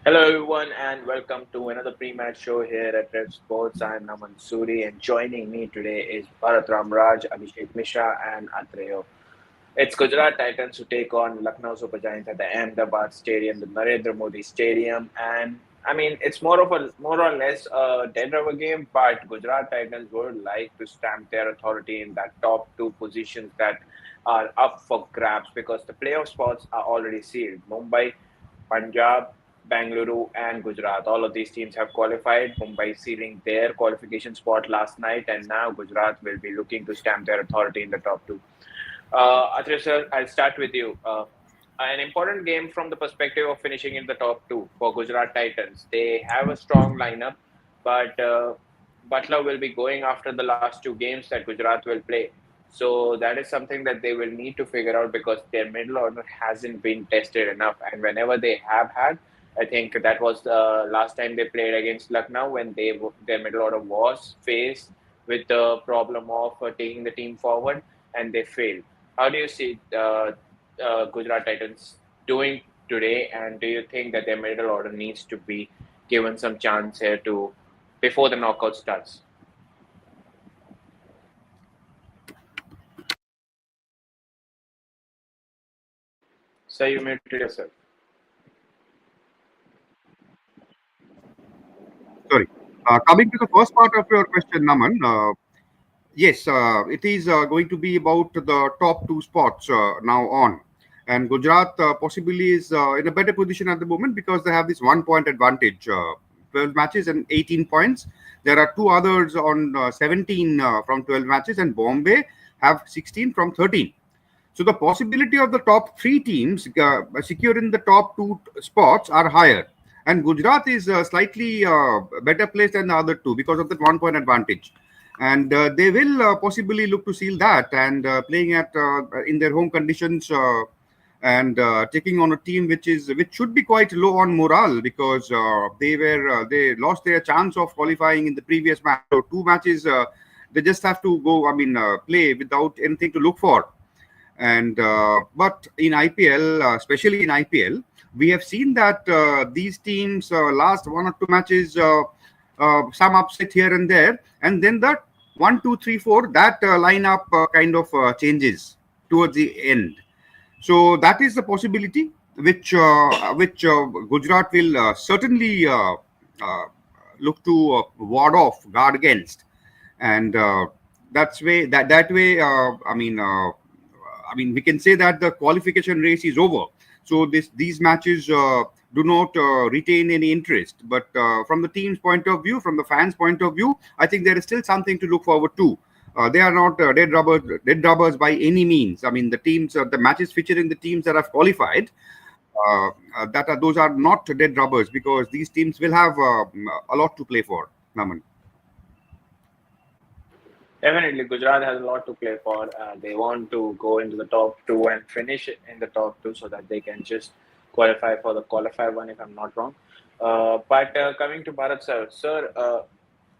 Hello, everyone, and welcome to another pre-match show here at Red Sports. I'm Naman Suri, and joining me today is Bharat Ramraj, Abhishek Mishra, and Atreyo. It's Gujarat Titans who take on Lucknow Super Giants at the Ahmedabad Stadium, the Narendra Modi Stadium, and I mean it's more or less a dead rubber game, but Gujarat Titans would like to stamp their authority in that top two positions that are up for grabs because the playoff spots are already sealed. Mumbai, Punjab, Bangalore, and Gujarat. All of these teams have qualified. Mumbai sealing their qualification spot last night, and now Gujarat will be looking to stamp their authority in the top two. Atreya sir, I'll start with you. An important game from the perspective of finishing in the top two for Gujarat Titans. They have a strong lineup, but Butler will be going after the last two games that Gujarat will play. So that is something that they will need to figure out because their middle order hasn't been tested enough. And whenever they have had, I think that was the last time they played against Lucknow when their middle order was faced with the problem of taking the team forward and they failed. How do you see Gujarat Titans doing today, and do you think that their middle order needs to be given some chance here to before the knockout starts? So you muted yourself. Sorry. Coming to the first part of your question, Naman, yes, it is going to be about the top two spots now on. And Gujarat possibly is in a better position at the moment because they have this 1 point advantage, 12 matches and 18 points. There are two others on 17 from 12 matches, and Bombay have 16 from 13. So the possibility of the top three teams securing the top two spots are higher. And Gujarat is slightly better placed than the other two because of that 1 point advantage. And they will possibly look to seal that and playing at in their home conditions and taking on a team which should be quite low on morale because they lost their chance of qualifying in the previous match. So two matches they just have to go. I mean, play without anything to look for. And but in IPL, especially in IPL, we have seen that these teams last one or two matches, some upset here and there, and then the one, two, three, four that lineup kind of changes towards the end. So that is the possibility which Gujarat will certainly uh, look to ward off, guard against, and that way. I mean, we can say that the qualification race is over. So these matches do not retain any interest. But from the team's point of view, from the fans' point of view, I think there is still something to look forward to. They are not dead rubbers by any means. I mean, the matches featuring the teams that have qualified, those are not dead rubbers because these teams will have a lot to play for. Naman. Definitely, Gujarat has a lot to play for. They want to go into the top two and finish in the top two so that they can just qualify for the qualifier one, if I'm not wrong. But coming to Bharat sir,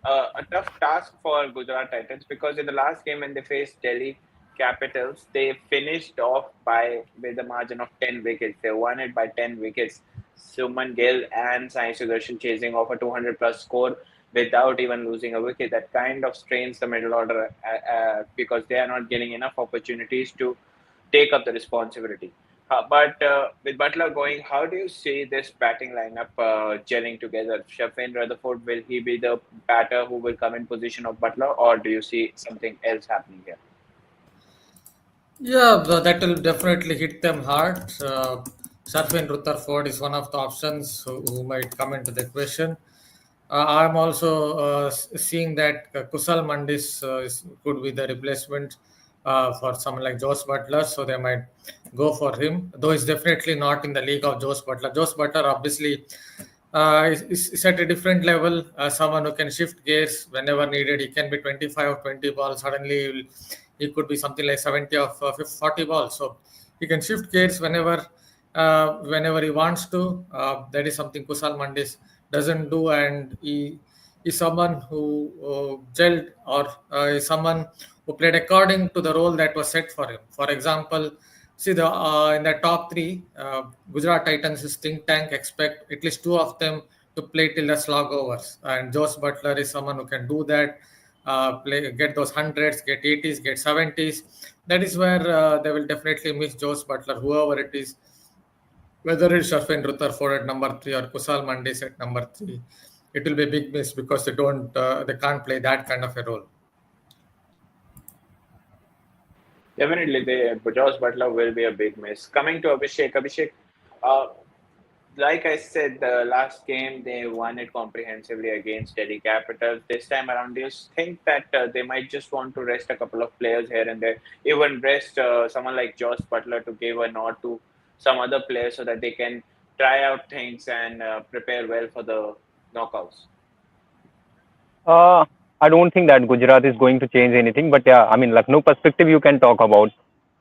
a tough task for Gujarat Titans because in the last game when they faced Delhi Capitals, they finished off by with a margin of 10 wickets. They won it by 10 wickets. Suman Gill and Sai Sudarshan chasing off a 200 plus score without even losing a wicket. That kind of strains the middle order because they are not getting enough opportunities to take up the responsibility. But with Butler going, how do you see this batting lineup gelling together? Shafin Rutherford, will he be the batter who will come in position of Butler, or do you see something else happening here? Yeah, that will definitely hit them hard. Sarfin Rutherford is one of the options who might come into the equation. I'm also seeing that Kusal Mandis could be the replacement for someone like Josh Butler, so they might go for him. Though he's definitely not in the league of Josh Butler. Josh Butler obviously is at a different level. Someone who can shift gears whenever needed. He can be 25 or 20 balls. Suddenly he could be something like 70 or 40 balls. So he can shift gears whenever he wants to. That is something Kusal Mandis doesn't do, and he is someone who gelled or is someone who played according to the role that was set for him. For example, See the in the top three, Gujarat Titans' think tank expect at least two of them to play till the slog overs, and Josh Butler is someone who can do that. Play, get those hundreds, get 80s, get 70s. That is where they will definitely miss Josh Butler, whoever it is, whether it's Sharfin Rutherford at number three or Kusal Mandis at number three. It will be a big miss because they can't play that kind of a role. Definitely, Josh Butler will be a big miss. Coming to Abhishek, uh, like I said, the last game they won it comprehensively against Delhi Capitals. This time around, do you think that they might just want to rest a couple of players here and there, even rest someone like Josh Butler to give a nod to some other players so that they can try out things and prepare well for the knockouts? Uh, I don't think that Gujarat is going to change anything. But yeah, I mean, Lucknow perspective you can talk about.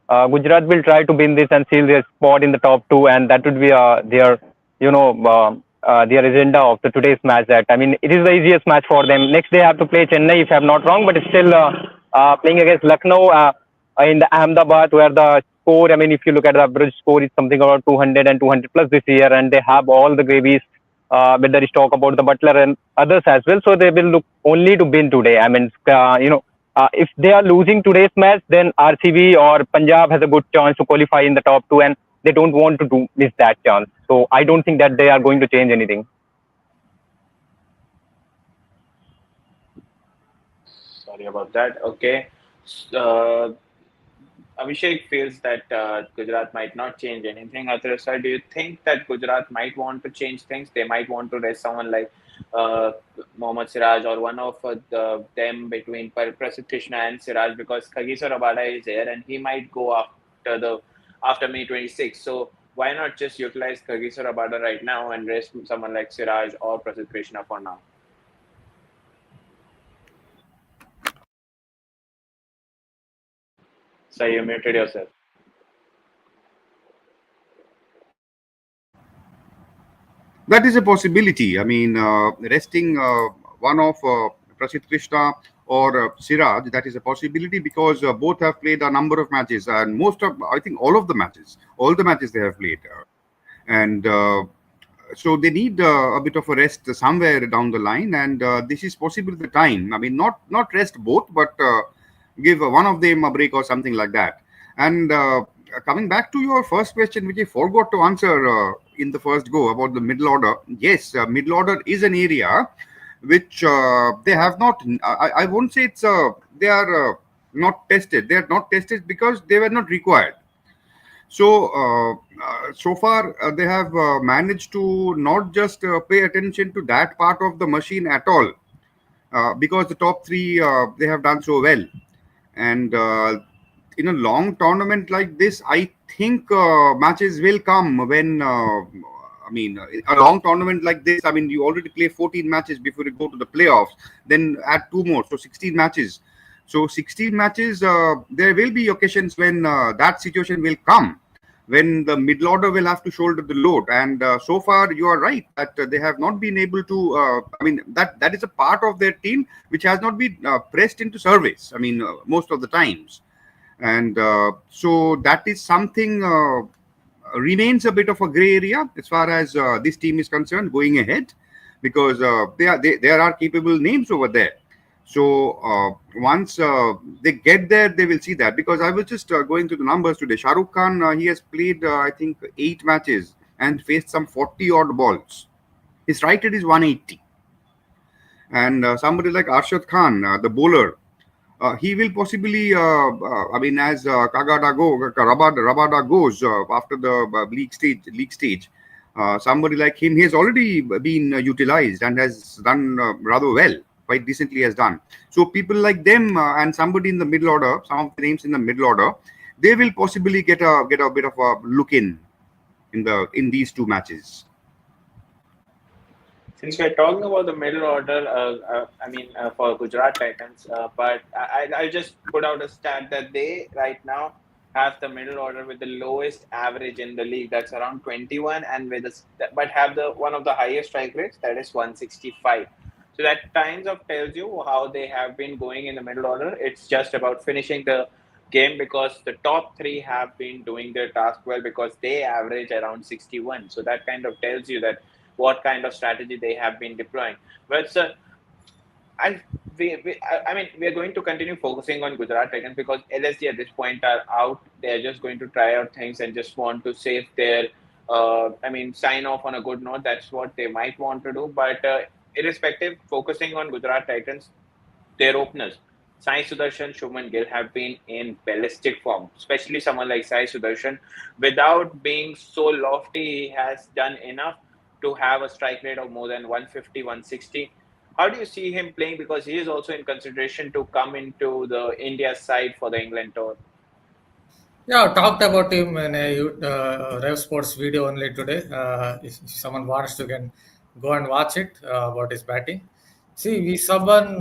Gujarat will try to win this and seal their spot in the top two, and that would be their, their agenda of the today's match. That I mean, it is the easiest match for them. Next they have to play Chennai, if I'm not wrong, but it's still playing against Lucknow in the Ahmedabad, where the score. I mean, if you look at the average score, it's something about 200 and 200 plus this year, and they have all the gravies. When there is talk about the Butler and others as well, so they will look only to win today. I mean, if they are losing today's match, then RCB or Punjab has a good chance to qualify in the top two, and they don't want to miss that chance. So I don't think that they are going to change anything. Sorry about that. Okay. Uh, Abhishek feels that Gujarat might not change anything. Atrasa, do you think that Gujarat might want to change things? They might want to rest someone like uh, Mohammad Siraj or one of them between Prasidh Krishna and Siraj because Kagiso Rabada is there and he might go after May 26. So why not just utilize Kagiso Rabada right now and rest someone like Siraj or Prasidh Krishna for now? So you muted yourself. That is a possibility. I mean, resting one of Prasidh Krishna or Siraj, that is a possibility because both have played a number of matches and I think all the matches they have played. And so they need a bit of a rest somewhere down the line, and this is possibly the time. I mean, not rest both, but give one of them a break or something like that. And coming back to your first question, which I forgot to answer in the first go about the middle order. Yes, middle order is an area which they have not. I won't say it's they are not tested. They are not tested because they were not required. So, so far, they have managed to not just pay attention to that part of the machine at all, because the top three they have done so well. And in a long tournament like this, I think matches will come when. I mean, a long tournament like this. I mean, you already play 14 matches before you go to the playoffs. Then add two more, so 16 matches. So 16 matches. There will be occasions when that situation will come, when the middle order will have to shoulder the load. And so far, you are right that they have not been able to. I mean, that is a part of their team which has not been pressed into service. I mean, most of the times, and so that is something remains a bit of a gray area as far as this team is concerned going ahead, because there are capable names over there. So once they get there, they will see that. Because I was just going through the numbers today. Shah Rukh Khan, he has played, I think, 8 matches and faced some 40 odd balls. His strike rate is 180. And somebody like Arshad Khan, the bowler, he will possibly, I mean, as Rabada goes after the league stage. Somebody like him, he has already been utilized and has done rather well, quite decently has done. So people like them and somebody in the middle order, some of the names in the middle order, they will possibly get a bit of a look in these two matches. Since we're talking about the middle order, I mean, for Gujarat Titans, but I'll just put out a stat that they right now have the middle order with the lowest average in the league. That's around 21, and but have the one of the highest strike rates, that is 165. So that kind of tells you how they have been going in the middle order. It's just about finishing the game because the top three have been doing their task well because they average around 61. So that kind of tells you that what kind of strategy they have been deploying. Well, sir, I I mean, we are going to continue focusing on Gujarat Titans because LSG at this point are out. They are just going to try out things and just want to save their, I mean, sign off on a good note. That's what they might want to do. But irrespective, focusing on Gujarat Titans, their openers, Sai Sudarshan, Shubman Gill have been in ballistic form, especially someone like Sai Sudarshan. Without being so lofty, he has done enough to have a strike rate of more than 150, 160. How do you see him playing? Because he is also in consideration to come into the India side for the England tour. Yeah, I talked about him in a Rev Sports video only today. If someone wants to can go and watch it about his batting. See, we someone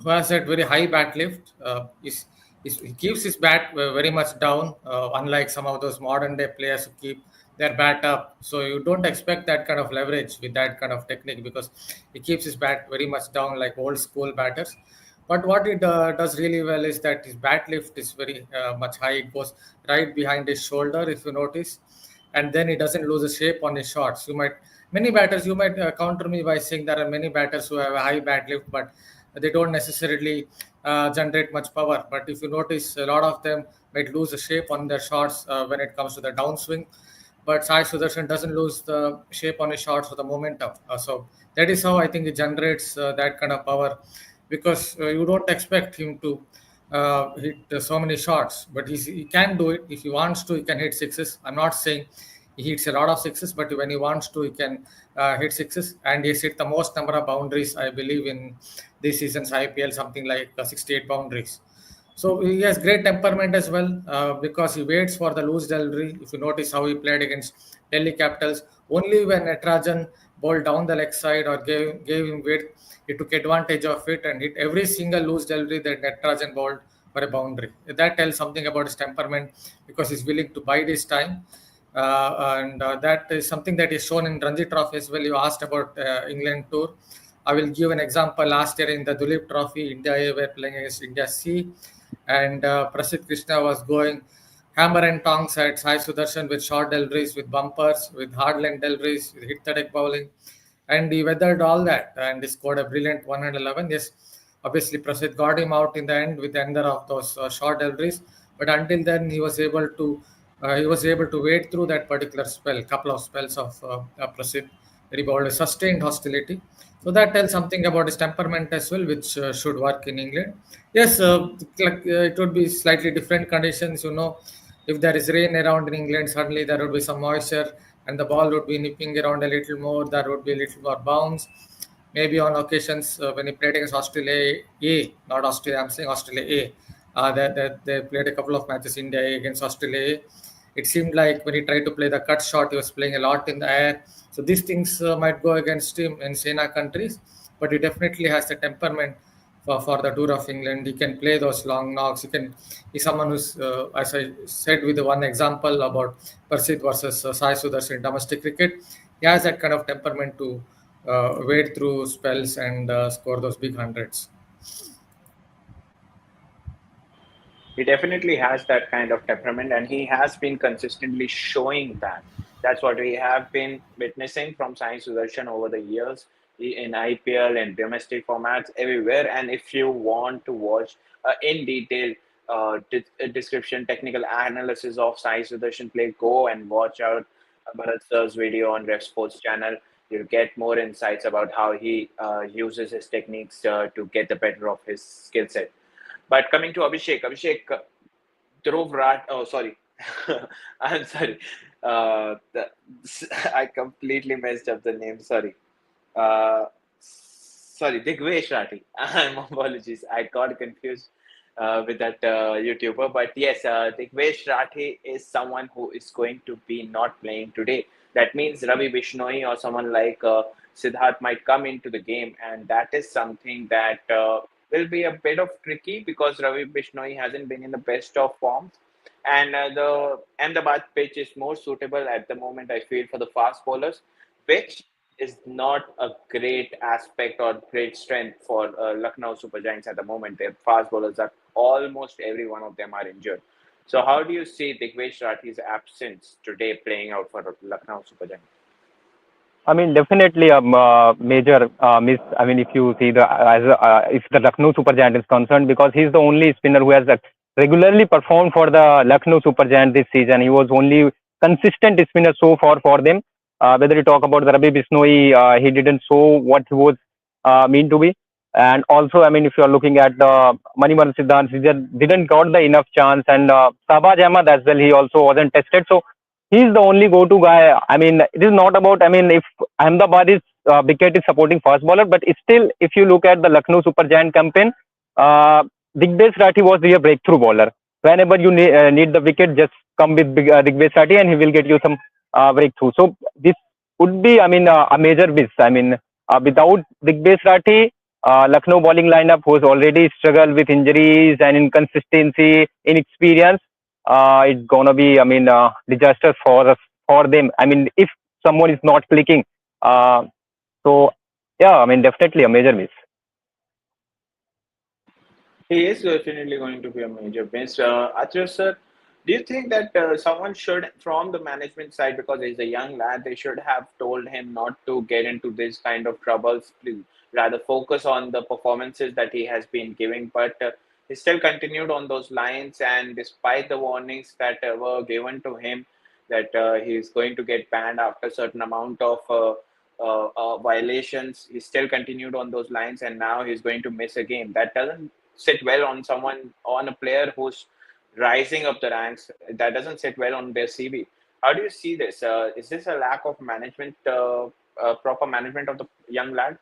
who has that very high bat lift. He keeps his bat very much down, unlike some of those modern day players who keep their bat up. So you don't expect that kind of leverage with that kind of technique because he keeps his bat very much down like old school batters. But what it does really well is that his bat lift is very much high. It goes right behind his shoulder, if you notice, and then he doesn't lose a shape on his shots. Many batters, you might counter me by saying there are many batters who have a high bat lift, but they don't necessarily generate much power. But if you notice, a lot of them might lose a shape on their shots when it comes to the downswing. But Sai Sudarshan doesn't lose the shape on his shots or the momentum. So that is how I think he generates that kind of power because you don't expect him to hit so many shots, but he can do it if he wants to. He can hit sixes. I'm not saying he hits a lot of sixes, but when he wants to, he can hit sixes, and he's hit the most number of boundaries, I believe, in this season's IPL, something like 68 boundaries. So he has great temperament as well because he waits for the loose delivery. If you notice how he played against Delhi Capitals, only when Natrajan bowled down the leg side or gave him weight, he took advantage of it and hit every single loose delivery that Natrajan bowled for a boundary. That tells something about his temperament because he's willing to bide his time. And that is something that is shown in Ranji Trophy as well. You asked about England tour. I will give an example. Last year in the Dulip Trophy, India A were playing against India C, and Prasidh Krishna was going hammer and tongs at Sai Sudarshan with short deliveries, with bumpers, with hard length deliveries, with hit the deck bowling, and he weathered all that and he scored a brilliant 111. Yes, obviously Prasidh got him out in the end with the ender of those short deliveries, but until then he was able to wade through that particular spell, couple of spells of Prasidh, where he bowled a sustained hostility. So that tells something about his temperament as well, which should work in England. Yes, it would be slightly different conditions. If there is rain around in England, suddenly there would be some moisture, and the ball would be nipping around a little more. There would be a little more bounce. Maybe on occasions when he played against Australia A, not Australia, I'm saying Australia A. They played a couple of matches India A against Australia A. It seemed like when he tried to play the cut shot, he was playing a lot in the air. So these things might go against him in Sena countries, but he definitely has the temperament for the tour of England. He can play those long knocks. He's someone who's, as I said with the one example about Prasidh versus Sai Sudarshan in domestic cricket, he has that kind of temperament to wade through spells and score those big hundreds. He definitely has that kind of temperament, and he has been consistently showing that. That's what we have been witnessing from Sai Sudarshan over the years in IPL and domestic formats everywhere. And if you want to watch in detail description, technical analysis of Sai Sudarshan play, go and watch out Bharat Sir's video on Ref Sports channel. You'll get more insights about how he uses his techniques to get the better of his skill set. But coming to Abhishek, Dhruv Rat. Oh, sorry. I'm sorry. I completely messed up the name. Sorry. Sorry, Digvesh Rathi. I'm apologies. I got confused with that YouTuber. But yes, Digvesh Rathi is someone who is going to be not playing today. That means Ravi Bishnoi or someone like Siddharth might come into the game, and that is something that will be a bit of tricky because Ravi Bishnoi hasn't been in the best of forms, and the Ahmedabad pitch is more suitable at the moment. I feel for the fast bowlers, which is not a great aspect or great strength for Lucknow Super Giants at the moment. Their fast bowlers are almost every one of them are injured. So how do you see Digvesh Rathi's absence today playing out for Lucknow Super Giants? I mean, definitely a major miss. I mean, if you see if the Lucknow Super Giant is concerned, because he's the only spinner who has regularly performed for the Lucknow Super Giant this season. He was only consistent spinner so far for them. Whether you talk about the Ravi Bisnoi, he didn't show what he was mean to be. And also, I mean, if you are looking at Maniman Siddhant, he just didn't got the enough chance. And Sabaj Ahmad as well, he also wasn't tested. So he's the only go-to guy. I mean, it is not about. I mean, if Ahmedabad is wicket is supporting fast bowler, but it's still, if you look at the Lucknow Super Giant campaign, uh, Digbesh Rathi was the breakthrough bowler. Whenever you need the wicket, just come with Digbesh Rathi, and he will get you some breakthrough. So this would be, I mean, a major miss. I mean, without Digbesh Rathi, Lucknow bowling lineup was already struggled with injuries and inconsistency, inexperience. It's gonna be, I mean, disaster for us, for them. I mean, if someone is not clicking, uh, so yeah, I mean, definitely a major miss. He is definitely going to be a major miss. Atul sir, do you think that someone should, from the management side, because he's a young lad, they should have told him not to get into this kind of troubles, please, rather focus on the performances that he has been giving. But he still continued on those lines, and despite the warnings that were given to him that he's going to get banned after a certain amount of violations, he still continued on those lines, and now he's going to miss a game. That doesn't sit well on someone, on a player who's rising up the ranks. That doesn't sit well on their CV. How do you see this? Is this a lack of management, proper management of the young lad?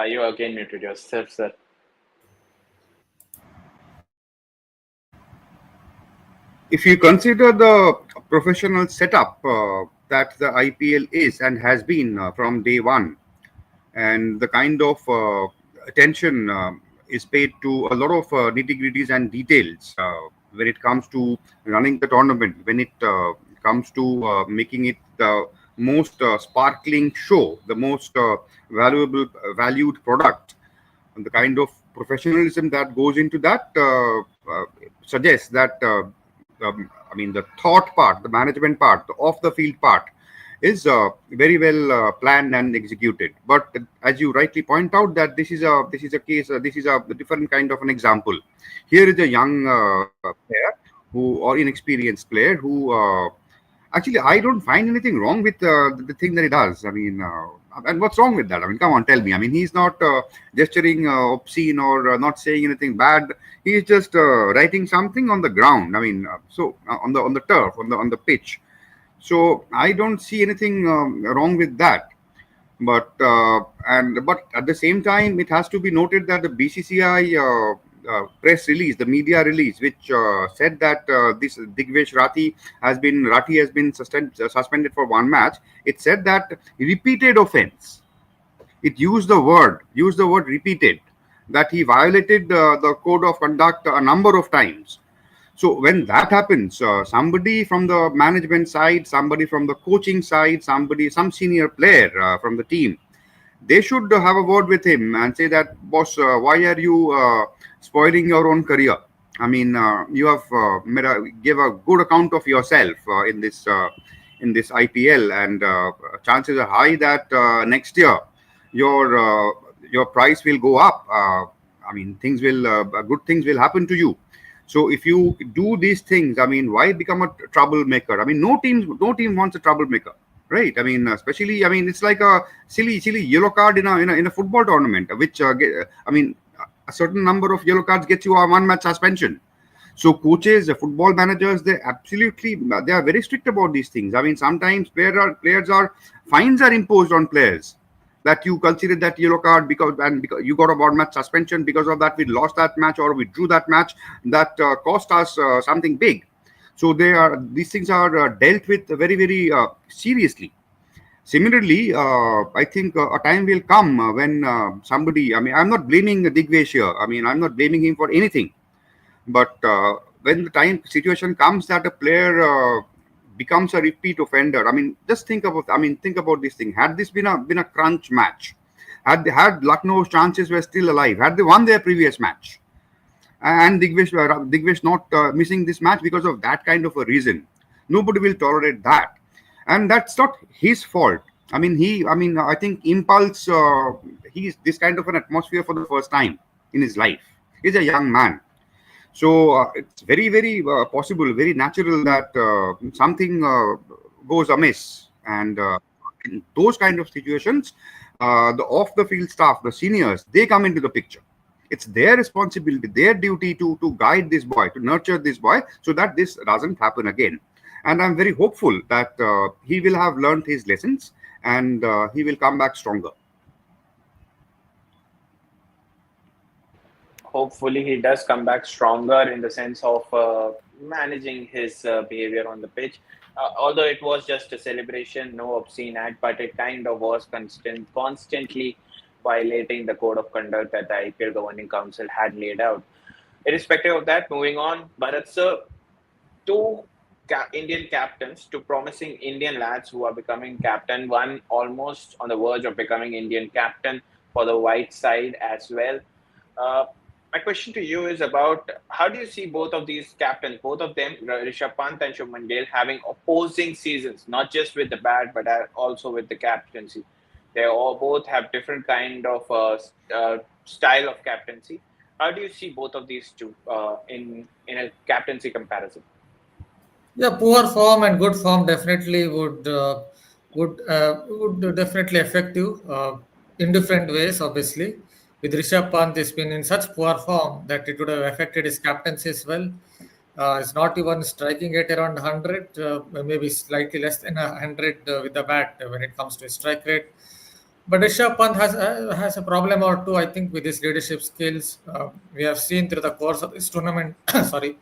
You again muted yourself, sir. If you consider the professional setup that the IPL is and has been from day one, and the kind of attention is paid to a lot of nitty gritties and details when it comes to running the tournament, when it comes to making it the most sparkling show, the most valued product, and the kind of professionalism that goes into that suggests that I mean the thought part, the management part, the off the field part is very well planned and executed. But as you rightly point out, that this is a case, this is a different kind of an example. Here is a young player who, or inexperienced player who actually, I don't find anything wrong with the thing that he does. I mean, and what's wrong with that? I mean, come on, tell me. I mean, he's not gesturing obscene or not saying anything bad. He's just writing something on the ground. I mean, on the turf, on the pitch. So I don't see anything wrong with that. But at the same time, it has to be noted that the BCCI press release, the media release, which said that this Digvesh Rathi has been suspended for one match. It said that repeated offense. It used the word repeated, that he violated the code of conduct a number of times. So when that happens, somebody from the management side, somebody from the coaching side, some senior player from the team, they should have a word with him and say that, boss, why are you spoiling your own career? I mean, you have give a good account of yourself in this IPL, and chances are high that next year your your price will go up. I mean, good things will happen to you. So if you do these things, I mean, why become a troublemaker? I mean, no team wants a troublemaker, right? I mean, especially, I mean, it's like a silly yellow card in a football tournament, which I mean, a certain number of yellow cards gets you a one match suspension. So coaches, football managers, they are very strict about these things. I mean, sometimes players are fines are imposed on players, that you consider that yellow card because you got a one match suspension, because of that we lost that match or we drew that match, that cost us something big. So these things are dealt with very seriously. Similarly, I think a time will come when somebody, I mean, I'm not blaming Digvesh here. I mean, I'm not blaming him for anything. But when the time situation comes that a player becomes a repeat offender, I mean, just think about this thing. Had this been a crunch match, Had Lucknow's chances were still alive, had they won their previous match, and Digvish not missing this match because of that kind of a reason, nobody will tolerate that, and that's not his fault. I think impulse. He's this kind of an atmosphere for the first time in his life. He's a young man, so it's very possible, very natural that something goes amiss, and in those kind of situations, the off the field staff, the seniors, they come into the picture. It's their responsibility, their duty to guide this boy, to nurture this boy, so that this doesn't happen again. And I'm very hopeful that he will have learned his lessons, and he will come back stronger. Hopefully, he does come back stronger in the sense of managing his behavior on the pitch. Although it was just a celebration, no obscene act, but it kind of was constantly violating the code of conduct that the IPL Governing Council had laid out. Irrespective of that, moving on, Bharat sir, two Indian captains, two promising Indian lads who are becoming captain, one almost on the verge of becoming Indian captain for the white side as well. Uh, my question to you is about how do you see both of these captains, both of them, Rishabh Pant and Shubman Gill, having opposing seasons, not just with the bat but also with the captaincy. They all both have different kind of style of captaincy. How do you see both of these two in a captaincy comparison? Yeah, poor form and good form definitely would definitely affect you in different ways. Obviously, with Rishabh Pant, he's been in such poor form that it would have affected his captaincy as well. He's not even striking at around 100, maybe slightly less than 100 with the bat when it comes to his strike rate. But Rishabh Pant has a problem or two, I think, with his leadership skills. We have seen through the course of this tournament. Sorry,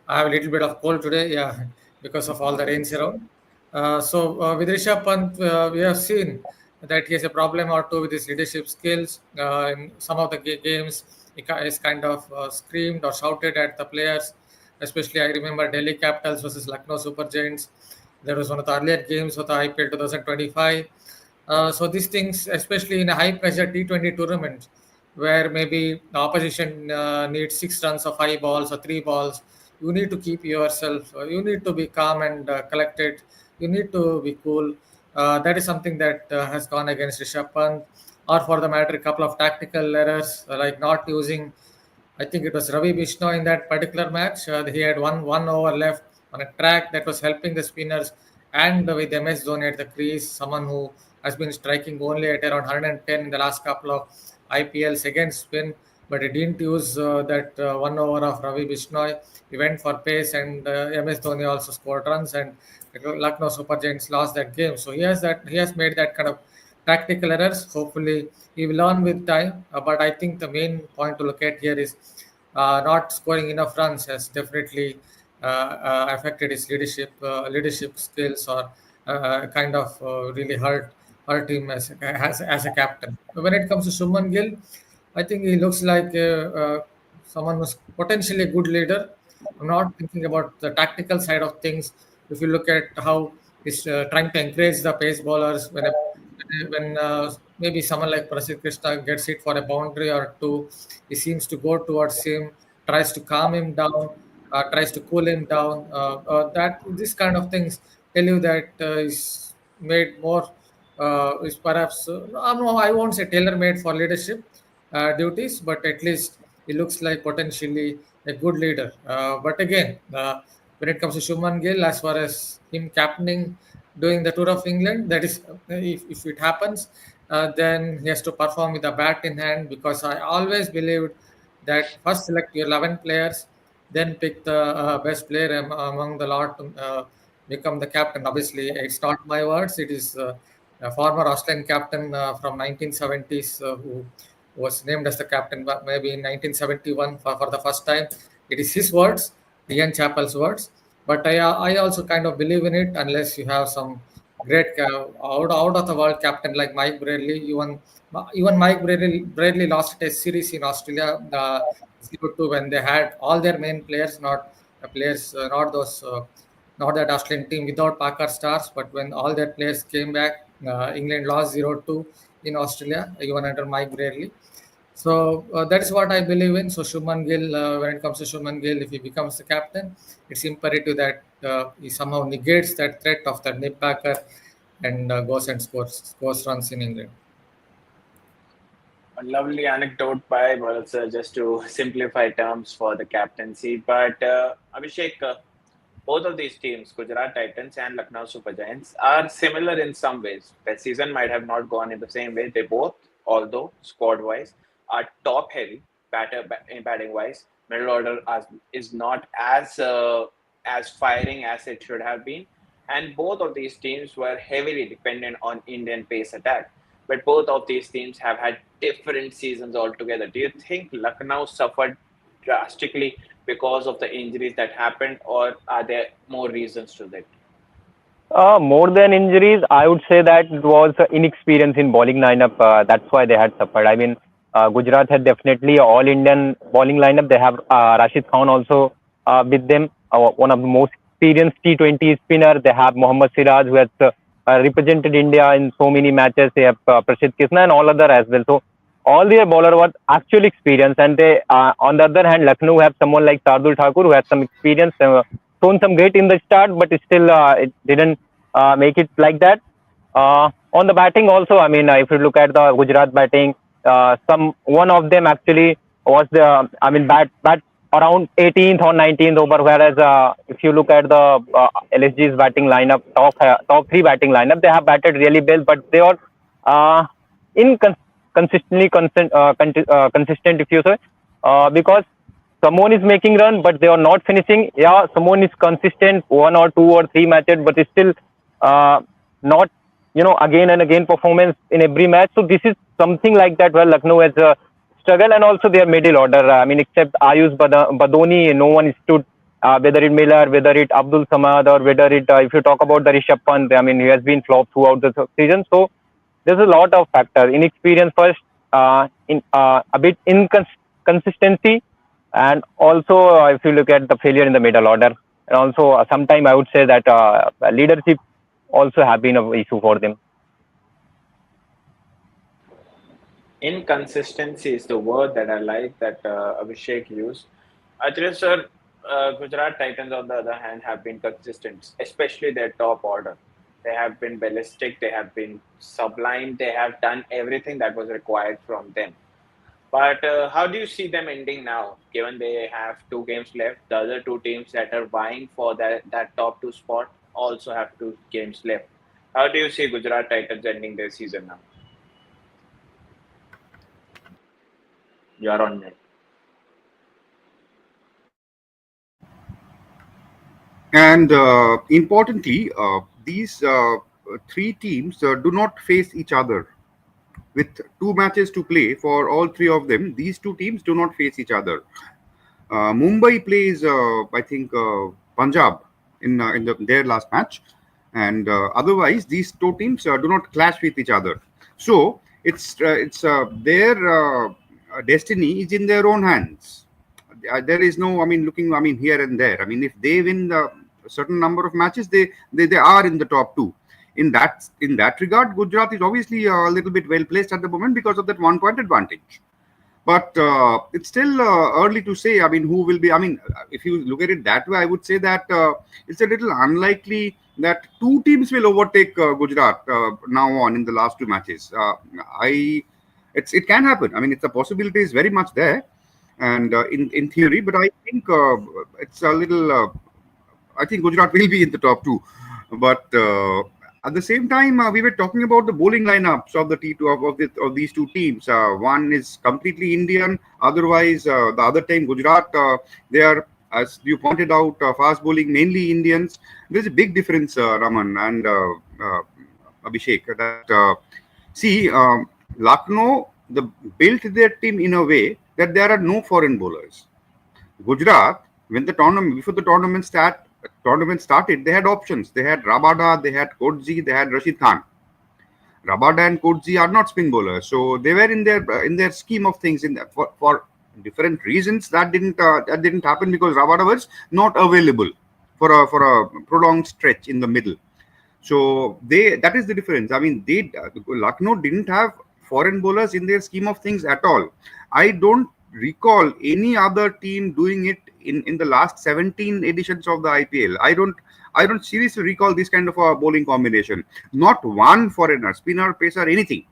I have a little bit of cold today, yeah, because of all the rains around. With Rishabh Pant, we have seen that he has a problem or two with his leadership skills. In some of the games, is kind of screamed or shouted at the players. Especially, I remember Delhi Capitals versus Lucknow Super Giants. That was one of the earlier games of the IPL 2025. So these things, especially in a high pressure T20 tournament, where maybe the opposition needs 6 runs of 5 balls or 3 balls, you need to keep yourself. You need to be calm and collected. You need to be cool. That is something that has gone against Rishabh Pant, or for the matter, a couple of tactical errors like not using. I think it was Ravi Bishnoi in that particular match. He had one over left on a track that was helping the spinners, and with MS Dhoni at the crease, someone who has been striking only at around 110 in the last couple of IPLs against spin, but he didn't use that 1 over of Ravi Bishnoi. He went for pace, and MS Dhoni also scored runs, and Lucknow Super Giants lost that game. So he has made that kind of tactical errors. Hopefully, he will learn with time. But I think the main point to look at here is not scoring enough runs has definitely affected his leadership skills, or kind of really hurt him as a captain. When it comes to Shubman Gill, I think he looks like someone who's potentially a good leader. I'm not thinking about the tactical side of things. If you look at how he's trying to encourage the pace bowlers when maybe someone like Prasid Krishna gets hit for a boundary or two, he seems to go towards him, tries to calm him down, tries to cool him down. That this kind of things tell you that he's made more is perhaps no, I won't say tailor made for leadership duties, but at least he looks like potentially a good leader. But again, when it comes to Shuman Gill, as far as him captaining, doing the tour of England, that is, if it happens, then he has to perform with a bat in hand, because I always believed that first select your 11 players, then pick the best player among the lot to become the captain. Obviously, it's not my words, it is a former Australian captain from 1970s who was named as the captain maybe in 1971 for the first time. It is his words, Ian Chappell's words. But I also kind of believe in it, unless you have some great out of the world captain like Mike Bradley. Even Mike Bradley lost a test series in Australia 0-2 when they had all their main players, not players, not those. Not that Australian team without Parker Stars, but when all their players came back, England lost 0-2. in Australia, even under Mike Bradley. So that is what I believe in. So Shubman Gill, when it comes to Shubman Gill, if he becomes the captain, it's imperative that he somehow negates that threat of that nip backer and goes and scores runs in England. A lovely anecdote by Bharat sir, just to simplify terms for the captaincy. But Abhishek, both of these teams, Gujarat Titans and Lucknow Super Giants, are similar in some ways. The season might have not gone in the same way. They both, although squad wise, are top heavy, batting wise. Middle order is not as firing as it should have been. And both of these teams were heavily dependent on Indian pace attack. But both of these teams have had different seasons altogether. Do you think Lucknow suffered drastically because of the injuries that happened, or are there more reasons to that? More than injuries, I would say that it was inexperience in bowling lineup. That's why they had suffered. I mean, Gujarat had definitely all Indian bowling lineup. They have Rashid Khan also with them, one of the most experienced T20 spinner. They have Mohammad Siraj, who has represented India in so many matches. They have Prashid Krishna and all other as well. So all their bowler was actually experienced. And they, on the other hand, Lucknow have someone like Shardul Thakur, who has some experience. Shown some grit in the start, but still it didn't make it like that. On the batting also, I mean, if you look at the Gujarat batting, some one of them actually was the, I mean, bat around 18th or 19th over. Whereas if you look at the LSG's batting lineup, top three batting lineup, they have batted really well, but they are uh, inconsistently consistent, if you say, because someone is making run, but they are not finishing. Yeah, someone is consistent, one or two or three matches, but it's still not, again and again performance in every match. So this is something like that where Lucknow has struggled, and also their middle order. I mean, except Ayush Badoni, no one stood. Whether it Miller, whether it Abdul Samad, or whether it, if you talk about the Rishabh Pant, I mean, he has been flopped throughout the season. So there's a lot of factors. Inexperience first, in a bit inconsistency, and also if you look at the failure in the middle order, and also sometime I would say that leadership also have been an issue for them. Inconsistency is the word that I like that Abhishek used. Ajay sir, Gujarat Titans, on the other hand, have been consistent, especially their top order. They have been ballistic, they have been sublime, they have done everything that was required from them. But how do you see them ending now, given they have two games left? The other two teams that are vying for that top two spot also have two games left. How do you see Gujarat Titans ending their season now? You're on it. And importantly, these three teams do not face each other. With two matches to play for all three of them, these two teams do not face each other. Mumbai plays, I think, Punjab in their last match, and otherwise these two teams do not clash with each other. So it's their destiny is in their own hands. There is no, I mean, looking, I mean, here and there. I mean, if they win the certain number of matches, they are in the top two. In that regard, Gujarat is obviously a little bit well placed at the moment because of that 1 point advantage. But it's still early to say. I mean, who will be? I mean, if you look at it that way, I would say that it's a little unlikely that two teams will overtake Gujarat now on in the last two matches. It can happen. I mean, it's a possibility is very much there, and in theory. But I think it's a little. I think Gujarat will be in the top two, but at the same time, we were talking about the bowling lineups of the T2 of these two teams. One is completely Indian. Otherwise, the other team, Gujarat, they are, as you pointed out, fast bowling, mainly Indians. There's a big difference, Raman and Abhishek. That see, Lucknow built their team in a way that there are no foreign bowlers. Gujarat, when the tournament before the tournament started, they had options. They had Rabada, they had Kodzi, they had Rashid Khan. Rabada and Kodzi are not spin bowlers, so they were in their scheme of things. For different reasons, that didn't happen because Rabada was not available for a prolonged stretch in the middle. So that is the difference. I mean, Lucknow didn't have foreign bowlers in their scheme of things at all. I don't recall any other team doing it in the last 17 editions of the IPL. I don't seriously recall this kind of a bowling combination. Not one foreigner, spinner, pacer, anything.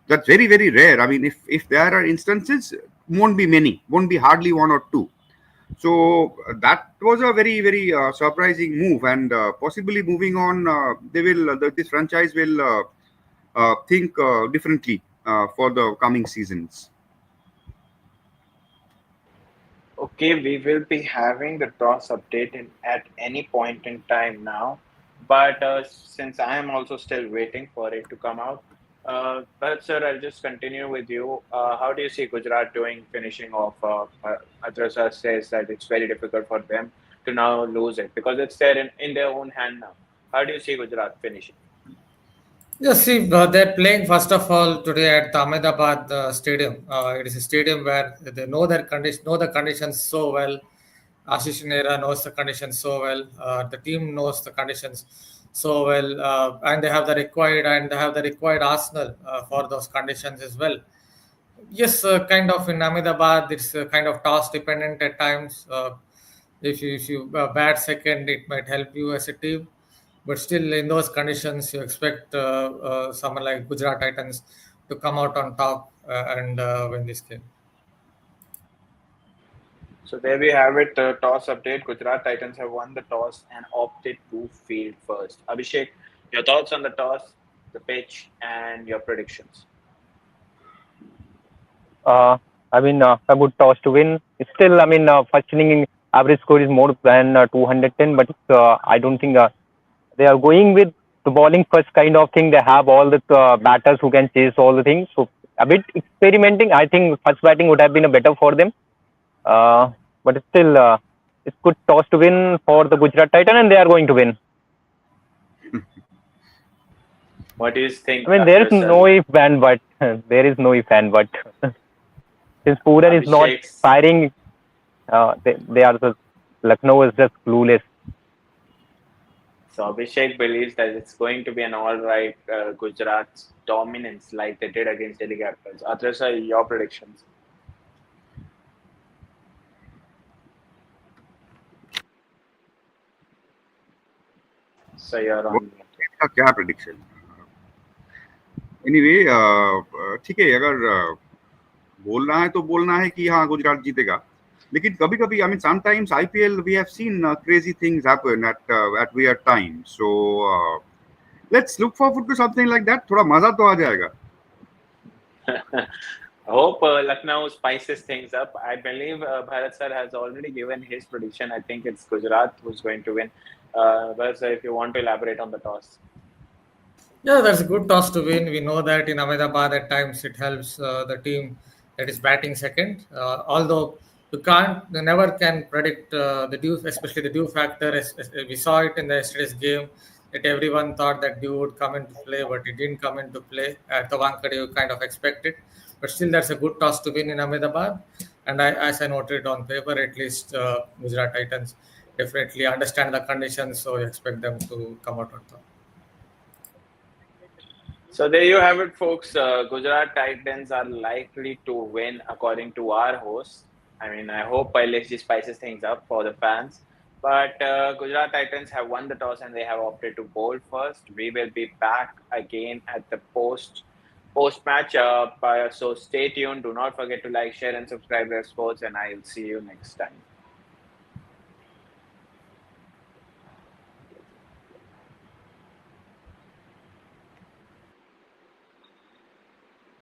That's very, very rare. I mean, if there are instances, won't be many, won't be hardly one or two. So that was a very, very surprising move, and possibly moving on, this franchise will think differently for the coming seasons. Okay, we will be having the toss update at any point in time now. But since I am also still waiting for it to come out, but sir, I'll just continue with you. How do you see Gujarat doing finishing off? Adrasa says that it's very difficult for them to now lose it because it's there in their own hand now. How do you see Gujarat finishing? Yes, see, they're playing first of all today at the Ahmedabad stadium. It is a stadium where they know the conditions so well. Ashish Nehra knows the conditions so well. The team knows the conditions so well, and they have the required arsenal for those conditions as well. Yes, kind of in Ahmedabad, it's kind of toss dependent at times. If you bat second, it might help you as a team. But still, in those conditions, you expect someone like Gujarat Titans to come out on top and win this game. So there we have it. Toss update. Gujarat Titans have won the toss and opted to field first. Abhishek, your thoughts on the toss, the pitch, and your predictions. Uh, a good toss to win. It's still, first inning average score is more than 210, but I don't think they are going with the bowling first kind of thing. They have all the batters who can chase all the things. So a bit experimenting. I think first batting would have been a better for them. But still, it's good toss to win for the Gujarat Titan, and they are going to win. What do you think, There is no Russell? if and but. There is no if and but. Since Puran is not Abhishek's firing, they are the Lucknow is just clueless. so Abhishek believes that it's going to be an all right Gujarat's dominance like they did against Delhi Capitals. Atrasa, your predictions. So you're What on. का क्या prediction? Anyway, ठीक है, अगर बोलना है तो बोलना है कि हाँ गुजरात जीतेगा. लेकिन कभी कभी, I mean, sometimes IPL we have seen crazy things happen at weird times. So let's look forward to something like that. थोड़ा मजा तो आ जाएगा. I hope Lucknow spices things up. I believe Bharat sir has already given his prediction. I think it's Gujarat who's going to win. Bharat sir, if you want to elaborate on the toss. Yeah, that's a good toss to win. We know that in Ahmedabad at times it helps the team that is batting second. Although you never can predict the due, especially the due factor. As we saw it in the yesterday's game, that everyone thought that due would come into play, but it didn't come into play. At the Wankhede, you kind of expected, but still, that's a good toss to win in Ahmedabad. And as I noted on paper, at least Gujarat Titans definitely understand the conditions, so you expect them to come out on top. So there you have it, folks. Gujarat Titans are likely to win, according to our host. I mean, I hope LSG spices things up for the fans. But Gujarat Titans have won the toss and they have opted to bowl first. We will be back again at the post match. So stay tuned. Do not forget to like, share, and subscribe to Sports. And I will see you next time.